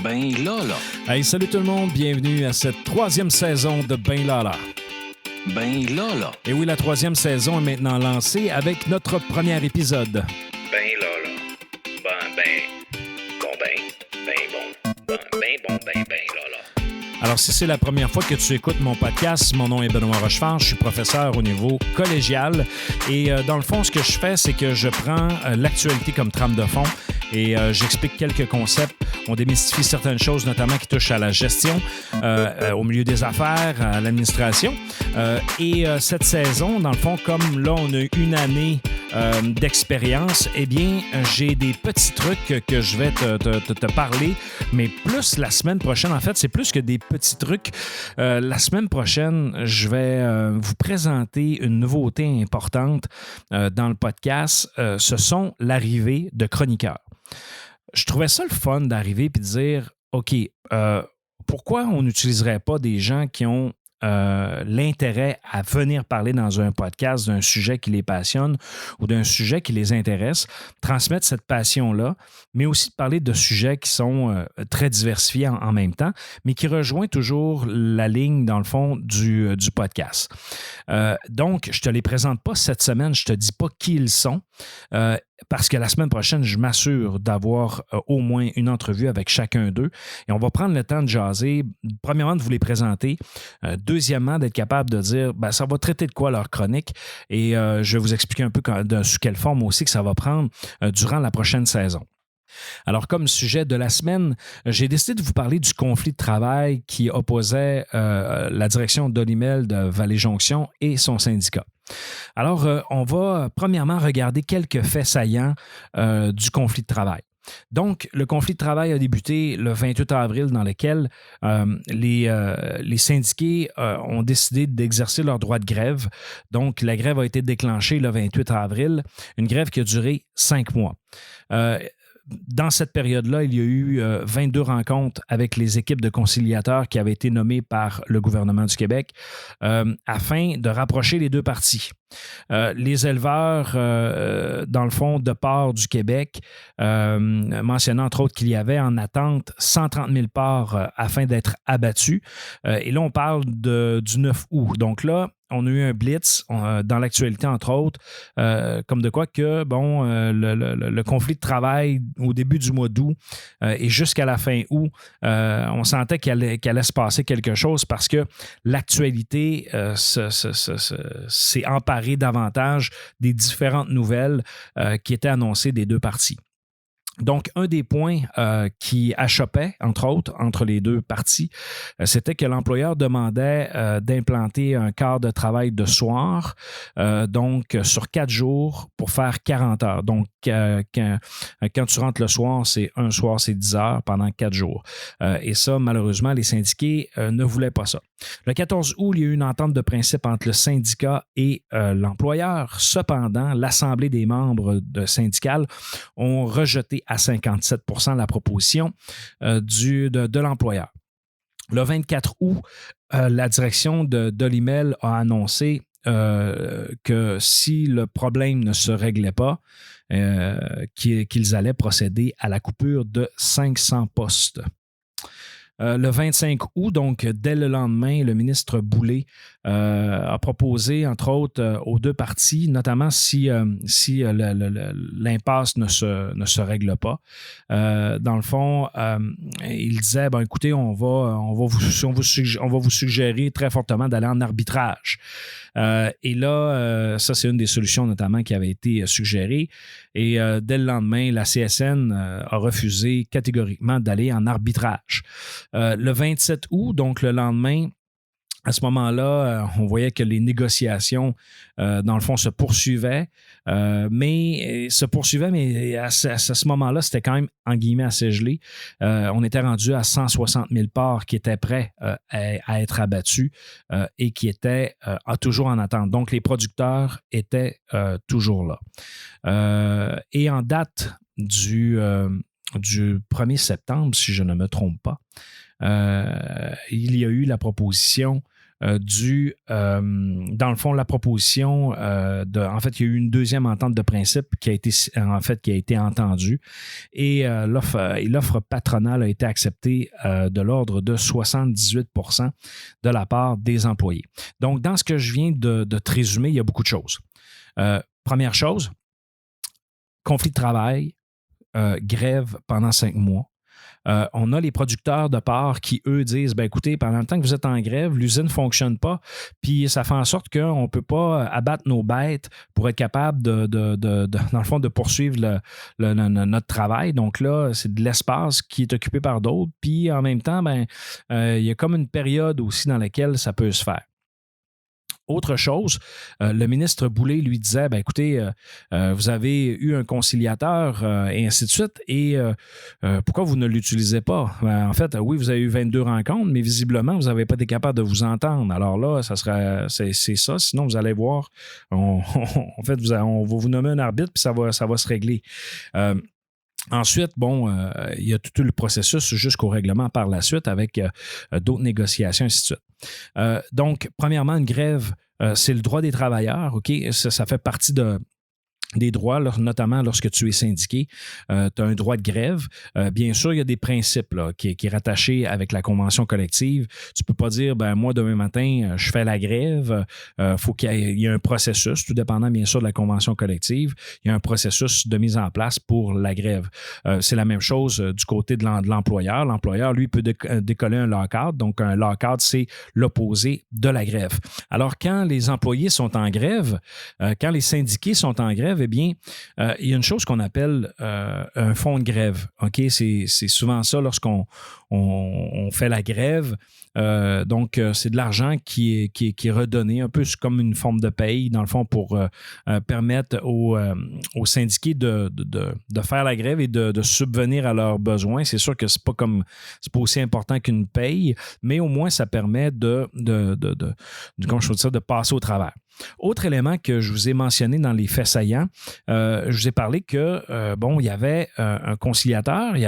Ben Lala. Hey, salut tout le monde, bienvenue à cette troisième saison de Ben Lala. Ben Lala. Et oui, la troisième saison est maintenant lancée avec notre premier épisode. Ben Lala. Ben Lala. Alors, si c'est la première fois que tu écoutes mon podcast, mon nom est Benoît Rochefort, je suis professeur au niveau collégial et dans le fond, ce que je fais, c'est que je prends l'actualité comme trame de fond et j'explique quelques concepts. On démystifie certaines choses, notamment qui touchent à la gestion, au milieu des affaires, à l'administration. Et cette saison, dans le fond, comme là, on a une année d'expérience, eh bien, j'ai des petits trucs que je vais te parler, mais plus la semaine prochaine. En fait, c'est plus que des petits trucs. La semaine prochaine, je vais vous présenter une nouveauté importante dans le podcast. Ce sont l'arrivée de chroniqueurs. Je trouvais ça le fun d'arriver et de dire, OK, pourquoi on n'utiliserait pas des gens qui ont l'intérêt à venir parler dans un podcast d'un sujet qui les passionne ou d'un sujet qui les intéresse, transmettre cette passion-là, mais aussi de parler de sujets qui sont très diversifiés en même temps, mais qui rejoignent toujours la ligne, dans le fond, du podcast. Donc, je ne te les présente pas cette semaine, je ne te dis pas qui ils sont, parce que la semaine prochaine, je m'assure d'avoir au moins une entrevue avec chacun d'eux et on va prendre le temps de jaser. Premièrement, de vous les présenter. Deuxièmement, d'être capable de dire ça va traiter de quoi leur chronique et je vais vous expliquer un peu sous quelle forme aussi que ça va prendre durant la prochaine saison. Alors, comme sujet de la semaine, j'ai décidé de vous parler du conflit de travail qui opposait la direction d'Olimel de Vallée-Jonction et son syndicat. Alors, on va premièrement regarder quelques faits saillants du conflit de travail. Donc, le conflit de travail a débuté le 28 avril dans lequel les syndiqués ont décidé d'exercer leur droit de grève. Donc, la grève a été déclenchée le 28 avril, une grève qui a duré 5 mois. Dans cette période-là, il y a eu 22 rencontres avec les équipes de conciliateurs qui avaient été nommées par le gouvernement du Québec afin de rapprocher les deux parties. Les éleveurs, dans le fond, de porcs du Québec, mentionnant entre autres qu'il y avait en attente 130 000 porcs afin d'être abattus. Et là, on parle du 9 août. Donc là, on a eu un blitz dans l'actualité, entre autres, comme de quoi que, le conflit de travail au début du mois d'août et jusqu'à la fin août, on sentait qu'il allait se passer quelque chose parce que l'actualité s'est emparée davantage des différentes nouvelles qui étaient annoncées des deux parties. Donc, un des points qui achoppait, entre autres, entre les deux parties, c'était que l'employeur demandait d'implanter un quart de travail de soir, donc sur 4 jours pour faire 40 heures. Donc, quand tu rentres le soir, c'est 10 heures pendant 4 jours. Et ça, malheureusement, les syndiqués ne voulaient pas ça. Le 14 août, il y a eu une entente de principe entre le syndicat et l'employeur. Cependant, l'Assemblée des membres syndicales ont rejeté à 57 % la proposition de l'employeur. Le 24 août, la direction d'Olimel a annoncé que si le problème ne se réglait pas, qu'ils allaient procéder à la coupure de 500 postes. Le 25 août, donc dès le lendemain, le ministre Boulay a proposé, entre autres, aux deux parties, notamment si l'impasse ne se règle pas. Dans le fond, il disait, écoutez, on va vous suggérer très fortement d'aller en arbitrage. Et là, ça, c'est une des solutions notamment qui avait été suggérée. Et dès le lendemain, la CSN a refusé catégoriquement d'aller en arbitrage. Le 27 août, donc le lendemain, à ce moment-là, on voyait que les négociations, dans le fond, se poursuivaient, mais à ce moment-là, c'était quand même, en guillemets, assez gelé. On était rendu à 160 000 porcs qui étaient prêts à être abattus et qui étaient toujours en attente. Donc, les producteurs étaient toujours là. Et en date du 1er septembre, si je ne me trompe pas, il y a eu la proposition dans le fond, la proposition en fait, il y a eu une deuxième entente de principe qui a été entendue et l'offre patronale a été acceptée de l'ordre de 78 % de la part des employés. Donc, dans ce que je viens de te résumer, il y a beaucoup de choses. Première chose, conflit de travail, grève pendant 5 mois. On a les producteurs de porc qui, eux, disent écoutez, pendant le temps que vous êtes en grève, l'usine ne fonctionne pas, puis ça fait en sorte qu'on ne peut pas abattre nos bêtes pour être capable dans le fond, de poursuivre notre travail. Donc là, c'est de l'espace qui est occupé par d'autres, puis en même temps, il y a comme une période aussi dans laquelle ça peut se faire. Autre chose, le ministre Boulay lui disait écoutez, vous avez eu un conciliateur et ainsi de suite, et pourquoi vous ne l'utilisez pas? En fait, oui, vous avez eu 22 rencontres, mais visiblement, vous n'avez pas été capable de vous entendre. Alors là, c'est ça. Sinon, vous allez voir, en fait, on va vous nommer un arbitre, puis ça va se régler. Ensuite, il y a tout le processus jusqu'au règlement par la suite avec d'autres négociations, ainsi de suite. Donc, premièrement, une grève, c'est le droit des travailleurs, OK? Ça fait partie des droits, notamment lorsque tu es syndiqué, tu as un droit de grève. Bien sûr, il y a des principes là, qui est rattaché avec la convention collective. Tu ne peux pas dire, moi, demain matin, je fais la grève. Faut qu'il y ait un processus, tout dépendant, bien sûr, de la convention collective. Il y a un processus de mise en place pour la grève. C'est la même chose du côté de l'employeur. L'employeur, lui, peut décoller un lock-out. Donc, un lock-out, c'est l'opposé de la grève. Alors, quand les employés sont en grève, quand les syndiqués sont en grève, eh bien, il y a une chose qu'on appelle un fonds de grève. OK? C'est souvent ça lorsqu'on fait la grève. Donc, c'est de l'argent qui est redonné, un peu comme une forme de paye, dans le fond, pour permettre aux syndiqués de faire la grève et de subvenir à leurs besoins. C'est sûr que c'est pas aussi important qu'une paye, mais au moins, ça permet comment je peux dire ça, de passer au travers. Autre élément que je vous ai mentionné dans les faits saillants, je vous ai parlé que, il y avait un conciliateur, il y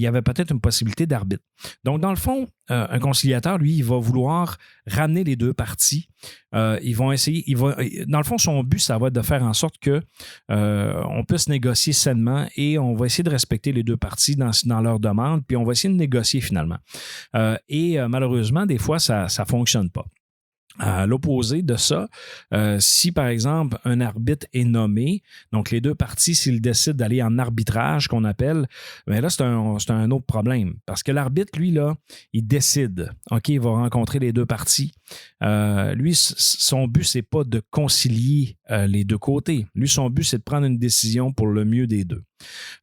avait peut-être une possibilité d'arbitre. Donc, dans le fond, un conciliateur, lui, il va vouloir ramener les deux parties. Ils vont essayer, dans le fond, son but, ça va être de faire en sorte que on puisse négocier sainement et on va essayer de respecter les deux parties dans leurs demandes, puis on va essayer de négocier finalement. Malheureusement, des fois, ça ne fonctionne pas. À l'opposé de ça, si par exemple un arbitre est nommé, donc les deux parties, s'ils décident d'aller en arbitrage, qu'on appelle, bien là, c'est un autre problème. Parce que l'arbitre, lui, là, il décide. OK, il va rencontrer les deux parties. Lui, son but, c'est pas de concilier les deux côtés. Lui, son but, c'est de prendre une décision pour le mieux des deux.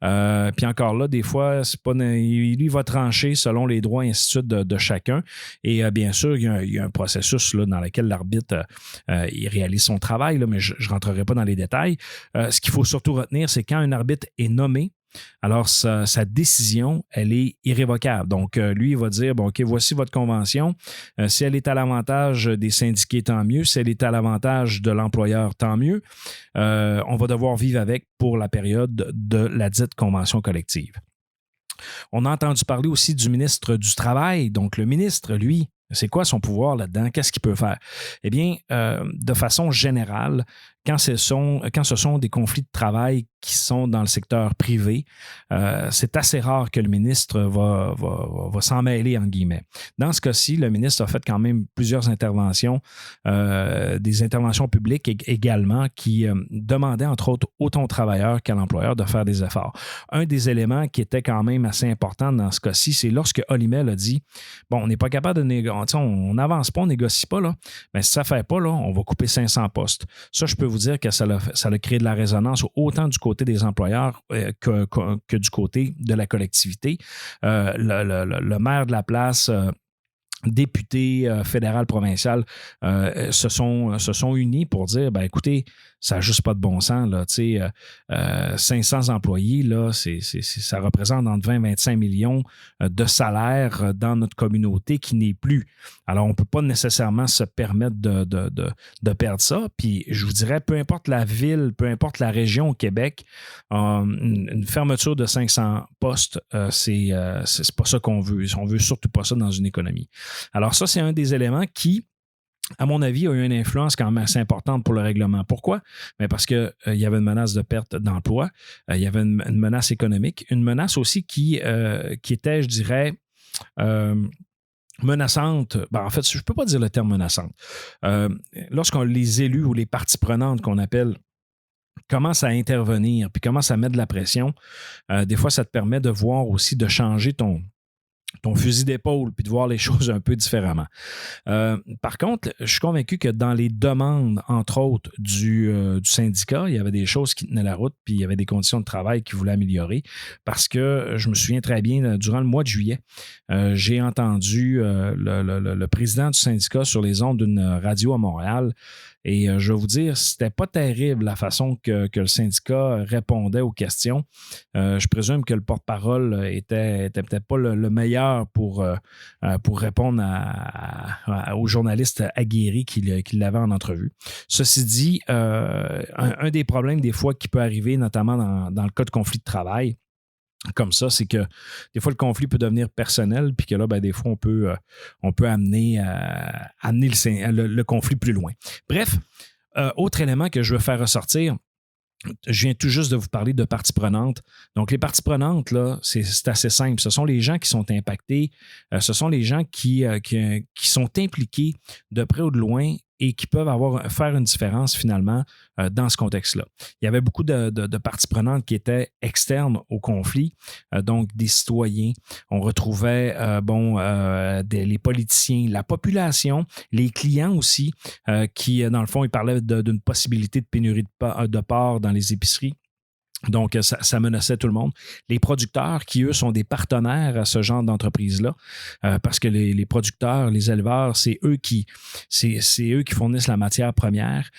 Puis encore là, des fois, lui va trancher selon les droits et ainsi de suite de chacun. Et bien sûr, il y a un processus là, dans lequel l'arbitre il réalise son travail, là, mais je ne rentrerai pas dans les détails. Ce qu'il faut surtout retenir, c'est quand un arbitre est nommé, alors sa décision, elle est irrévocable. Donc, lui, il va dire, OK, voici votre convention. Si elle est à l'avantage des syndiqués, tant mieux. Si elle est à l'avantage de l'employeur, tant mieux. On va devoir vivre avec pour la période de la dite convention collective. On a entendu parler aussi du ministre du Travail. Donc, le ministre, lui, c'est quoi son pouvoir là-dedans? Qu'est-ce qu'il peut faire? Eh bien, de façon générale, quand ce sont des conflits de travail qui sont dans le secteur privé, c'est assez rare que le ministre va s'en mêler, en guillemets. Dans ce cas-ci, le ministre a fait quand même plusieurs interventions, des interventions publiques également, qui demandaient, entre autres, autant aux travailleurs qu'à l'employeur de faire des efforts. Un des éléments qui était quand même assez important dans ce cas-ci, c'est lorsque Olimel a dit, on n'est pas capable de négocier, on n'avance pas, on ne négocie pas, là, mais si ça ne fait pas, là, on va couper 500 postes. Ça, je peux vous dire que ça a créé de la résonance autant du côté des employeurs que du côté de la collectivité. Le maire de la place, députés fédéral, provincial se sont unis pour dire, écoutez, ça n'a juste pas de bon sens. Là, 500 employés, là, ça représente entre 20 et 25 millions de salaires dans notre communauté qui n'est plus. Alors, on ne peut pas nécessairement se permettre de perdre ça. Puis, je vous dirais, peu importe la ville, peu importe la région au Québec, une fermeture de 500 postes, c'est pas ça qu'on veut. On ne veut surtout pas ça dans une économie. Alors, ça, c'est un des éléments qui, à mon avis, a eu une influence quand même assez importante pour le règlement. Pourquoi? Bien parce qu'il y avait une menace de perte d'emploi, il y avait une menace économique, une menace aussi qui était, je dirais, menaçante. Ben, en fait, je ne peux pas dire le terme menaçante. Lorsqu'on les élus ou les parties prenantes qu'on appelle commencent à intervenir puis commencent à mettre de la pression, des fois, ça te permet de voir aussi, de changer ton fusil d'épaule puis de voir les choses un peu différemment. Par contre, je suis convaincu que dans les demandes, entre autres, du syndicat, il y avait des choses qui tenaient la route puis il y avait des conditions de travail qui voulaient améliorer parce que je me souviens très bien, durant le mois de juillet, j'ai entendu le président du syndicat sur les ondes d'une radio à Montréal. Et je vais vous dire, c'était pas terrible la façon que le syndicat répondait aux questions. Je présume que le porte-parole était peut-être pas le meilleur pour répondre aux journalistes aguerris qui l'avaient en entrevue. Ceci dit, un des problèmes des fois qui peut arriver, notamment dans le cas de conflit de travail, comme ça, c'est que des fois, le conflit peut devenir personnel, puis que là, ben, des fois, on peut amener le conflit plus loin. Bref, autre élément que je veux faire ressortir, je viens tout juste de vous parler de parties prenantes. Donc, les parties prenantes, là, c'est assez simple. Ce sont les gens qui sont impactés, ce sont les gens qui sont impliqués de près ou de loin et qui peuvent faire une différence finalement dans ce contexte-là. Il y avait beaucoup de parties prenantes qui étaient externes au conflit, donc des citoyens. On retrouvait les politiciens, la population, les clients aussi, qui, dans le fond, ils parlaient d'une possibilité de pénurie de porc dans les épiceries. Donc, ça menaçait tout le monde. Les producteurs, qui, eux, sont des partenaires à ce genre d'entreprise-là, parce que les producteurs, les éleveurs, c'est eux qui fournissent la matière première.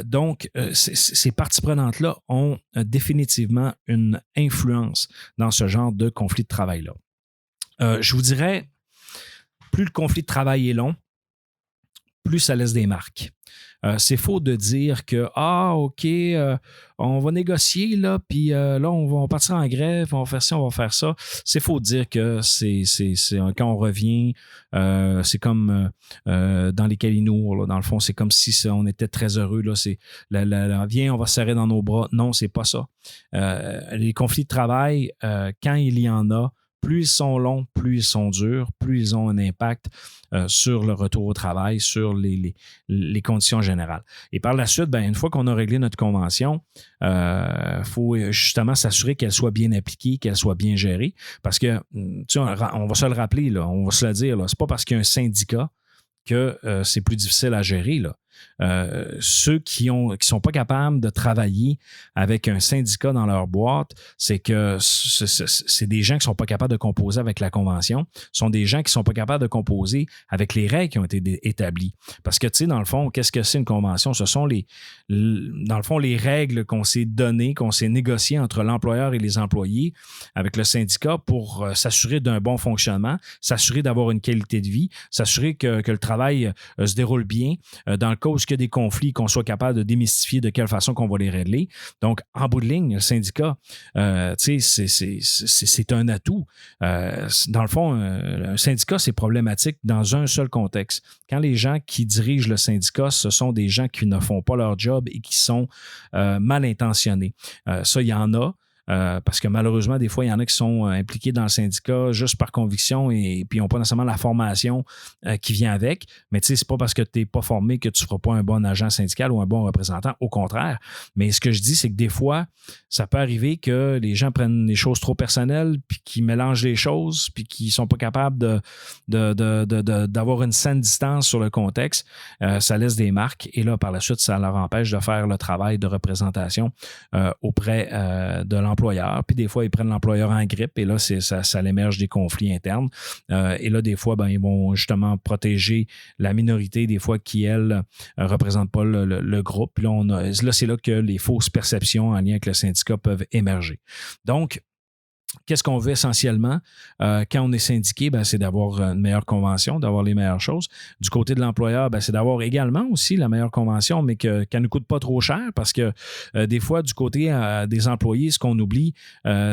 Donc, ces parties prenantes-là ont définitivement une influence dans ce genre de conflit de travail-là. Je vous dirais, plus le conflit de travail est long, plus ça laisse des marques. C'est faux de dire que OK, on va négocier, là, puis là, on va partir en grève, on va faire ça, on va faire ça. C'est faux de dire que c'est quand on revient, c'est comme dans les Calinours, là, dans le fond, c'est comme si on était très heureux. Là, viens, on va se serrer dans nos bras. Non, c'est pas ça. Les conflits de travail, quand il y en a, plus ils sont longs, plus ils sont durs, plus ils ont un impact sur le retour au travail, sur les conditions générales. Et par la suite, une fois qu'on a réglé notre convention, faut justement s'assurer qu'elle soit bien appliquée, qu'elle soit bien gérée. Parce que, on va se le rappeler, là, on va se le dire, là, c'est pas parce qu'il y a un syndicat que c'est plus difficile à gérer, là. Ceux qui sont pas capables de travailler avec un syndicat dans leur boîte, c'est que c'est des gens qui sont pas capables de composer avec la convention, sont des gens qui sont pas capables de composer avec les règles qui ont été établies. Parce que, tu sais, dans le fond, qu'est-ce que c'est une convention? Ce sont dans le fond, les règles qu'on s'est données, qu'on s'est négociées entre l'employeur et les employés avec le syndicat pour s'assurer d'un bon fonctionnement, s'assurer d'avoir une qualité de vie, s'assurer que le travail se déroule bien, dans le cas où il y a des conflits, qu'on soit capable de démystifier de quelle façon qu'on va les régler. Donc, en bout de ligne, le syndicat, c'est un atout. Dans le fond, un syndicat, c'est problématique dans un seul contexte. Quand les gens qui dirigent le syndicat, ce sont des gens qui ne font pas leur job et qui sont mal intentionnés. Ça, il y en a. Parce que malheureusement, des fois, il y en a qui sont impliqués dans le syndicat juste par conviction et puis ils n'ont pas nécessairement la formation qui vient avec. Mais tu sais, c'est pas parce que tu n'es pas formé que tu ne feras pas un bon agent syndical ou un bon représentant. Au contraire. Mais ce que je dis, c'est que des fois, ça peut arriver que les gens prennent les choses trop personnelles puis qu'ils mélangent les choses puis qu'ils ne sont pas capables d'avoir une saine distance sur le contexte. Ça laisse des marques et là, par la suite, ça leur empêche de faire le travail de représentation auprès de l'employeur l'employeur, puis des fois, ils prennent l'employeur en grippe, et là, ça l'émerge des conflits internes. Et là, des fois, ils vont justement protéger la minorité, des fois, qui, elle, ne représente pas le groupe. Puis là, c'est là que les fausses perceptions en lien avec le syndicat peuvent émerger. Donc, qu'est-ce qu'on veut essentiellement quand on est syndiqué? C'est d'avoir une meilleure convention, d'avoir les meilleures choses. Du côté de l'employeur, c'est d'avoir également aussi la meilleure convention, mais qu'elle ne coûte pas trop cher, parce que des fois, du côté des employés, ce qu'on oublie,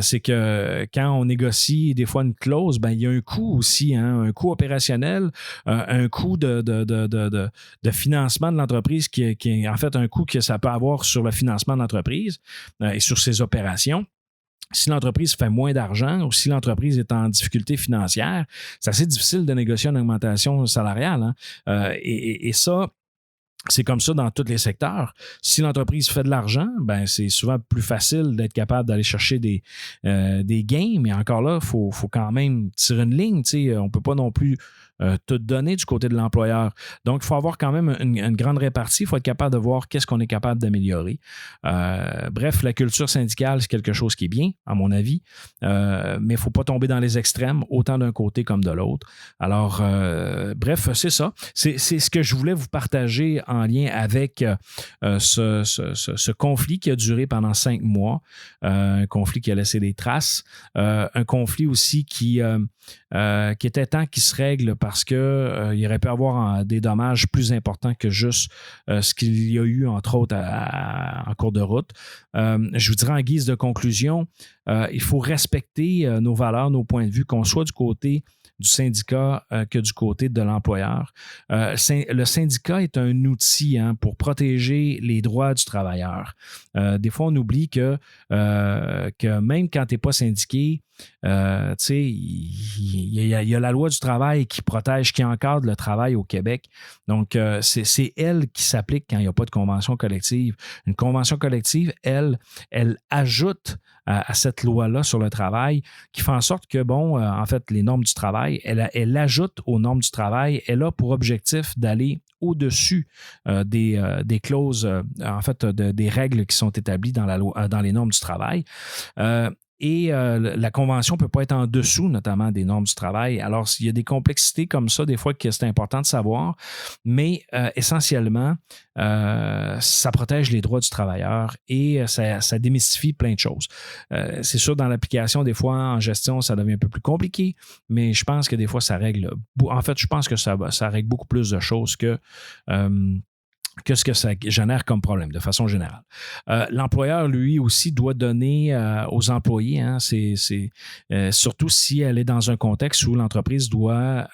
c'est que quand on négocie des fois une clause, il y a un coût aussi, un coût opérationnel, un coût de financement de l'entreprise qui est en fait un coût que ça peut avoir sur le financement de l'entreprise et sur ses opérations. Si l'entreprise fait moins d'argent ou si l'entreprise est en difficulté financière, c'est assez difficile de négocier une augmentation salariale. Et ça, c'est comme ça dans tous les secteurs. Si l'entreprise fait de l'argent, c'est souvent plus facile d'être capable d'aller chercher des gains, mais encore là, il faut quand même tirer une ligne. On ne peut pas non plus tout donner du côté de l'employeur. Donc, il faut avoir quand même une grande répartie. Il faut être capable de voir qu'est-ce qu'on est capable d'améliorer. Bref, la culture syndicale, c'est quelque chose qui est bien, à mon avis, mais il ne faut pas tomber dans les extrêmes, autant d'un côté comme de l'autre. Alors, bref, c'est ça. C'est ce que je voulais vous partager en lien avec ce conflit qui a duré pendant 5 mois, un conflit qui a laissé des traces, un conflit aussi qui était temps qu'il se règle parce qu'il y aurait pu avoir des dommages plus importants que juste ce qu'il y a eu, entre autres, en cours de route. Je vous dirais en guise de conclusion, il faut respecter nos valeurs, nos points de vue, qu'on soit du côté du syndicat que du côté de l'employeur. Le syndicat est un outil pour protéger les droits du travailleur. Des fois, on oublie que même quand tu n'es pas syndiqué, il y a la loi du travail qui protège, qui encadre le travail au Québec. Donc, c'est elle qui s'applique quand il n'y a pas de convention collective. Une convention collective, elle ajoute à cette loi-là sur le travail qui fait en sorte que, en fait, les normes du travail, elle ajoute aux normes du travail, elle a pour objectif d'aller au-dessus des clauses, en fait, des règles qui sont établies dans les normes du travail. Et la convention ne peut pas être en dessous, notamment des normes du travail. Alors, il y a des complexités comme ça, des fois, que c'est important de savoir, mais essentiellement, ça protège les droits du travailleur et ça démystifie plein de choses. C'est sûr, dans l'application, des fois, en gestion, ça devient un peu plus compliqué, mais je pense que des fois, ça règle. En fait, je pense que ça règle beaucoup plus de choses que ce que ça génère comme problème, de façon générale. L'employeur, lui aussi, doit donner aux employés, surtout si elle est dans un contexte où l'entreprise doit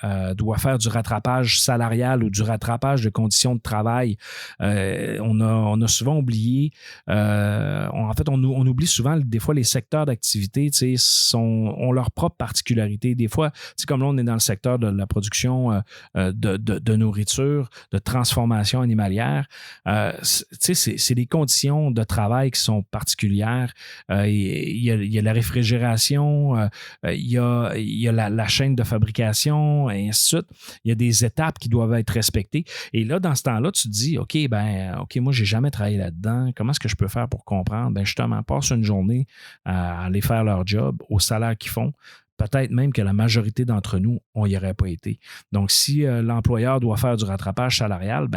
faire du rattrapage salarial ou du rattrapage de conditions de travail. On a souvent oublié, on oublie souvent, des fois, les secteurs d'activité ont leur propre particularité. Des fois, comme là, on est dans le secteur de la production de nourriture, de transformation animalière. C'est des conditions de travail qui sont particulières. Il y a la réfrigération, il y a la chaîne de fabrication, et ainsi de suite. Il y a des étapes qui doivent être respectées. Et là, dans ce temps-là, tu te dis, OK, moi, j'ai jamais travaillé là-dedans. Comment est-ce que je peux faire pour comprendre? Justement, passe une journée à aller faire leur job au salaire qu'ils font. Peut-être même que la majorité d'entre nous, on n'y aurait pas été. Donc, si l'employeur doit faire du rattrapage salarial,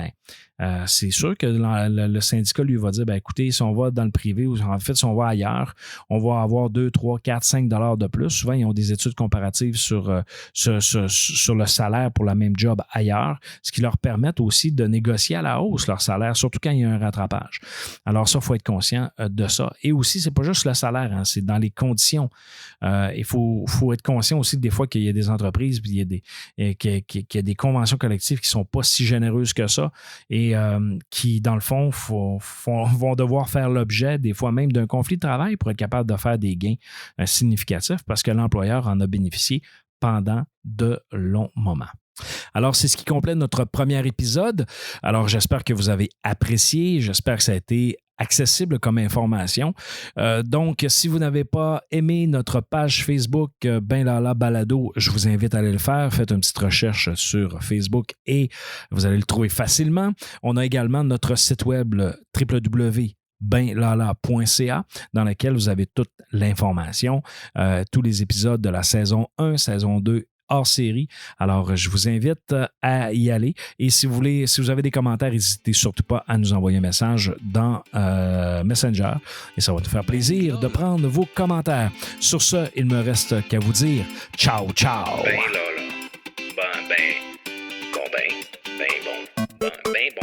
c'est sûr que le syndicat lui va dire, écoutez, si on va dans le privé ou en fait, si on va ailleurs, on va avoir 2, 3, 4, 5 $ de plus. Souvent, ils ont des études comparatives sur le salaire pour la même job ailleurs, ce qui leur permet aussi de négocier à la hausse leur salaire, surtout quand il y a un rattrapage. Alors ça, il faut être conscient de ça. Et aussi, c'est pas juste le salaire, c'est dans les conditions. Il faut être conscient aussi que des fois qu'il y a des entreprises, puis qu'il y a des conventions collectives qui ne sont pas si généreuses que ça et qui, dans le fond, vont devoir faire l'objet des fois même d'un conflit de travail pour être capable de faire des gains significatifs parce que l'employeur en a bénéficié pendant de longs moments. Alors, c'est ce qui complète notre premier épisode. Alors, j'espère que vous avez apprécié. J'espère que ça a été accessible comme information. Donc, si vous n'avez pas aimé notre page Facebook Ben Lala Balado, je vous invite à aller le faire. Faites une petite recherche sur Facebook et vous allez le trouver facilement. On a également notre site web www.benlala.balado benlala.ca, dans laquelle vous avez toute l'information, tous les épisodes de la saison 1, saison 2, hors série. Alors, je vous invite à y aller. Et si vous avez des commentaires, n'hésitez surtout pas à nous envoyer un message dans Messenger. Et ça va nous faire plaisir de prendre vos commentaires. Sur ce, il ne me reste qu'à vous dire ciao, ciao. Ben là, là. Ben bon. Ben bon.